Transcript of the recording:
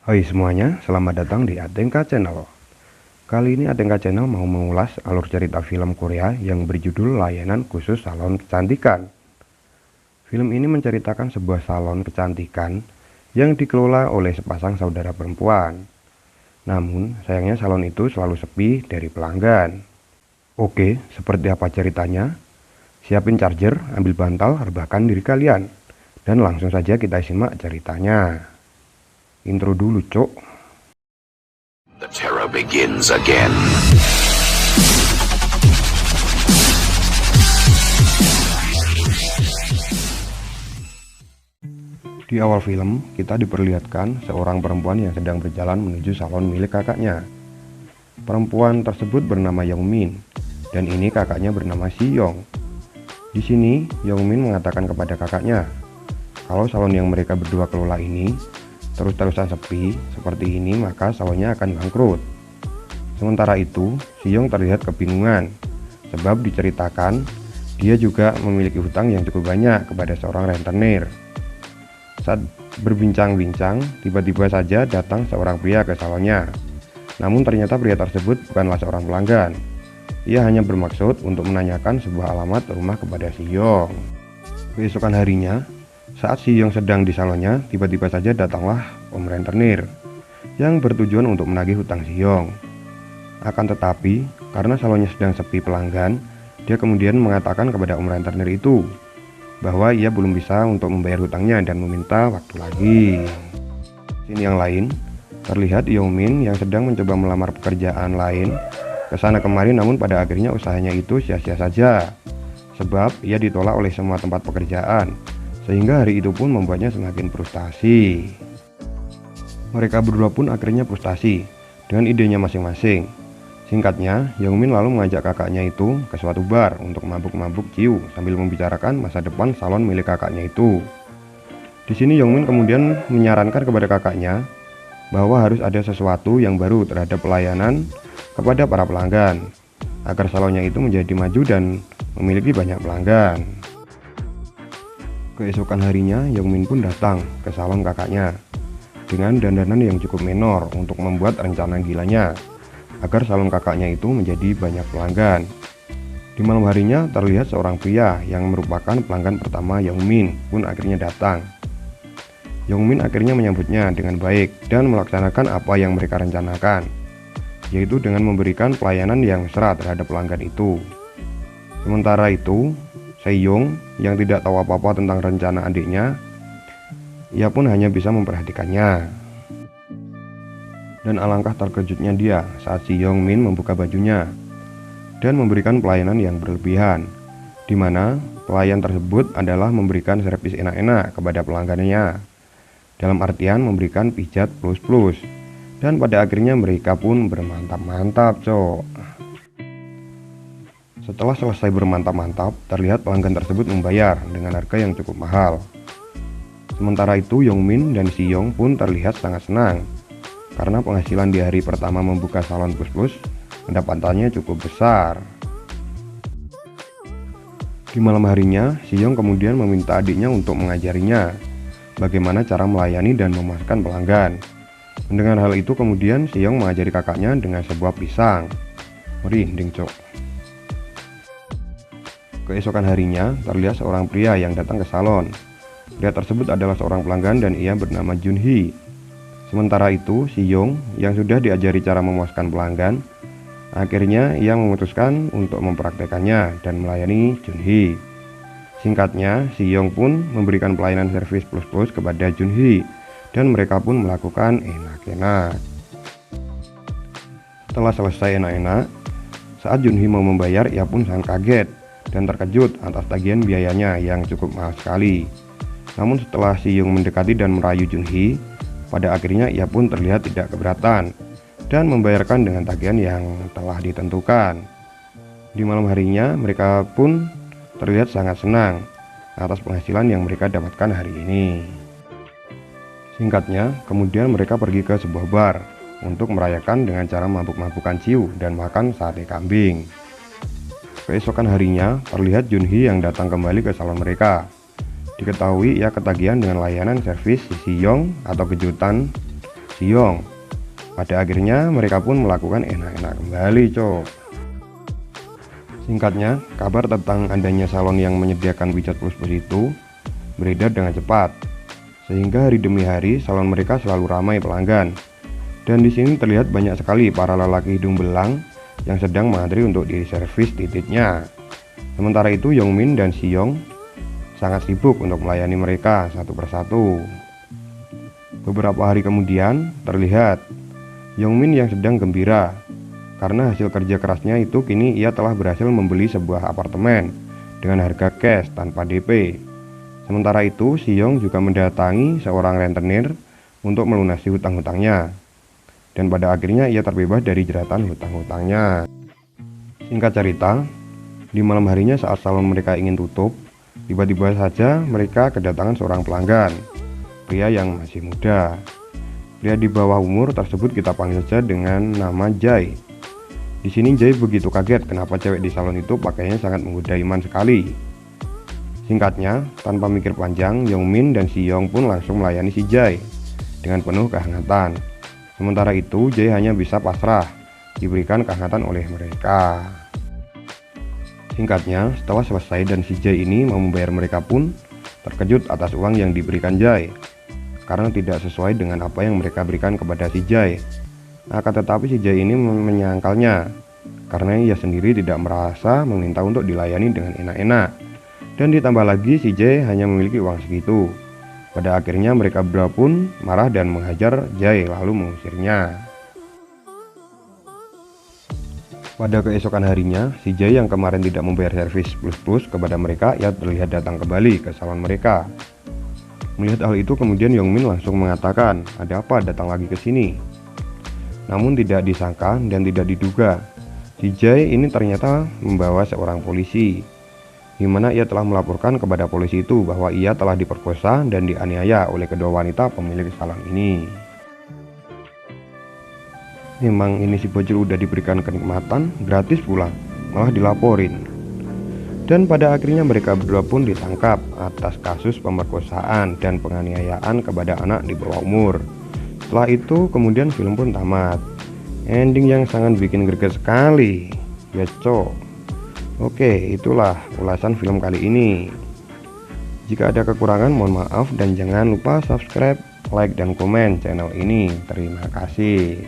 Hai semuanya, selamat datang di Atengka Channel. Kali ini Atengka Channel mau mengulas alur cerita film Korea yang berjudul Layanan Khusus Salon Kecantikan. Film ini menceritakan sebuah salon kecantikan yang dikelola oleh sepasang saudara perempuan. Namun, sayangnya salon itu selalu sepi dari pelanggan. Oke, seperti apa ceritanya? Siapin charger, ambil bantal, rebahkan diri kalian. Dan langsung saja kita simak ceritanya. Intro dulu, Cok. The terror begins again. Di awal film, kita diperlihatkan seorang perempuan yang sedang berjalan menuju salon milik kakaknya. Perempuan tersebut bernama Yongmin, dan ini kakaknya bernama Siyong. Di sini, Yongmin mengatakan kepada kakaknya, kalau salon yang mereka berdua kelola ini terus-terusan sepi seperti ini, maka salonnya akan bangkrut. Sementara itu, Siyong terlihat kebingungan, sebab diceritakan dia juga memiliki hutang yang cukup banyak kepada seorang rentenir. Saat berbincang-bincang, tiba-tiba saja datang seorang pria ke salonnya. Namun ternyata pria tersebut bukanlah seorang pelanggan. Ia hanya bermaksud untuk menanyakan sebuah alamat rumah kepada Siyong. Keesokan harinya, saat Siyong sedang di salonnya, tiba-tiba saja datanglah om rentenir yang bertujuan untuk menagih hutang Siyong. Akan tetapi, karena salonnya sedang sepi pelanggan, dia kemudian mengatakan kepada om rentenir itu bahwa ia belum bisa untuk membayar hutangnya dan meminta waktu lagi. Scene yang lain, terlihat Yongmin yang sedang mencoba melamar pekerjaan lain kesana kemari, namun pada akhirnya usahanya itu sia-sia saja, sebab ia ditolak oleh semua tempat pekerjaan, sehingga hari itu pun membuatnya semakin frustasi. Mereka berdua pun akhirnya frustasi dengan idenya masing-masing. Singkatnya, Yongmin lalu mengajak kakaknya itu ke suatu bar untuk mabuk-mabuk ciu sambil membicarakan masa depan salon milik kakaknya itu. Di sini Yongmin kemudian menyarankan kepada kakaknya bahwa harus ada sesuatu yang baru terhadap pelayanan kepada para pelanggan, agar salonnya itu menjadi maju dan memiliki banyak pelanggan. Keesokan harinya, Yongmin pun datang ke salon kakaknya dengan dandanan yang cukup menor untuk membuat rencana gilanya agar salon kakaknya itu menjadi banyak pelanggan. Di malam harinya terlihat seorang pria yang merupakan pelanggan pertama Yongmin pun akhirnya datang. Yongmin akhirnya menyambutnya dengan baik dan melaksanakan apa yang mereka rencanakan, yaitu dengan memberikan pelayanan yang mesra terhadap pelanggan itu. Sementara itu, Seyong yang tidak tahu apa-apa tentang rencana adiknya, ia pun hanya bisa memperhatikannya. Dan alangkah terkejutnya dia saat si Yongmin membuka bajunya dan memberikan pelayanan yang berlebihan, di mana pelayan tersebut adalah memberikan servis enak-enak kepada pelanggannya, dalam artian memberikan pijat plus-plus, dan pada akhirnya mereka pun bermantap-mantap, cok. Setelah selesai bermantap-mantap, terlihat pelanggan tersebut membayar dengan harga yang cukup mahal. Sementara itu, Yongmin dan Siyong pun terlihat sangat senang karena penghasilan di hari pertama membuka salon plus-plus pendapatannya cukup besar. Di malam harinya, Siyong kemudian meminta adiknya untuk mengajarinya bagaimana cara melayani dan memuaskan pelanggan. Mendengar hal itu, kemudian Siyong mengajari kakaknya dengan sebuah pisang. Merinding, cok. Keesokan harinya, terlihat seorang pria yang datang ke salon. Pria tersebut adalah seorang pelanggan dan ia bernama Junhee. Sementara itu, Siyong yang sudah diajari cara memuaskan pelanggan, akhirnya ia memutuskan untuk mempraktekannya dan melayani Junhee. Singkatnya, Siyong pun memberikan pelayanan servis plus-plus kepada Junhee dan mereka pun melakukan enak-enak. Setelah selesai enak-enak, saat Junhee mau membayar, ia pun sangat kaget dan terkejut atas tagihan biayanya yang cukup mahal sekali. Namun setelah Siyong mendekati dan merayu Junhee, pada akhirnya ia pun terlihat tidak keberatan dan membayarkan dengan tagihan yang telah ditentukan. Di malam harinya mereka pun terlihat sangat senang atas penghasilan yang mereka dapatkan hari ini. Singkatnya, kemudian mereka pergi ke sebuah bar untuk merayakan dengan cara mabuk-mabukan ciu dan makan sate kambing. Keesokan harinya terlihat Junhee yang datang kembali ke salon mereka. Diketahui ia ketagihan dengan layanan servis si Siyong atau kejutan Siyong. Pada akhirnya mereka pun melakukan enak-enak kembali, cok. Singkatnya, kabar tentang adanya salon yang menyediakan pijat plus-plus itu beredar dengan cepat, sehingga hari demi hari salon mereka selalu ramai pelanggan. Dan di sini terlihat banyak sekali para lelaki hidung belang yang sedang mengantri untuk diservis titiknya. Sementara itu Yongmin dan Siyong sangat sibuk untuk melayani mereka satu persatu. Beberapa hari kemudian terlihat Yongmin yang sedang gembira karena hasil kerja kerasnya itu kini ia telah berhasil membeli sebuah apartemen dengan harga cash tanpa DP. Sementara itu Siyong juga mendatangi seorang rentenir untuk melunasi hutang-hutangnya. Dan pada akhirnya ia terbebas dari jeratan hutang-hutangnya. Singkat cerita, di malam harinya saat salon mereka ingin tutup, tiba-tiba saja mereka kedatangan seorang pelanggan, pria yang masih muda. Pria di bawah umur tersebut kita panggil saja dengan nama Jai. Di sini Jai begitu kaget kenapa cewek di salon itu pakainya sangat menggoda iman sekali. Singkatnya, tanpa mikir panjang, Yongmin dan Siyong pun langsung melayani si Jai dengan penuh kehangatan. Sementara itu Jai hanya bisa pasrah diberikan kehangatan oleh mereka. Singkatnya, setelah selesai dan si Jai ini mau membayar, mereka pun terkejut atas uang yang diberikan Jai karena tidak sesuai dengan apa yang mereka berikan kepada si Jai. Akan tetapi si Jai ini menyangkalnya karena ia sendiri tidak merasa meminta untuk dilayani dengan enak-enak. Dan ditambah lagi si Jai hanya memiliki uang segitu. Pada akhirnya mereka berdua pun marah dan menghajar Jai lalu mengusirnya. Pada keesokan harinya, si Jai yang kemarin tidak membayar servis plus-plus kepada mereka, ia terlihat datang kembali ke salon mereka. Melihat hal itu kemudian Yongmin langsung mengatakan, "Ada apa datang lagi ke sini?" Namun tidak disangka dan tidak diduga, si Jai ini ternyata membawa seorang polisi, di mana ia telah melaporkan kepada polisi itu bahwa ia telah diperkosa dan dianiaya oleh kedua wanita pemilik salon ini. Memang ini si bocil udah diberikan kenikmatan, gratis pula, malah dilaporin. Dan pada akhirnya mereka berdua pun ditangkap atas kasus pemerkosaan dan penganiayaan kepada anak di bawah umur. Setelah itu kemudian film pun tamat. Ending yang sangat bikin greget sekali, ya cok. Oke, itulah ulasan film kali ini. Jika ada kekurangan mohon maaf dan jangan lupa subscribe, like, dan komen channel ini. Terima kasih.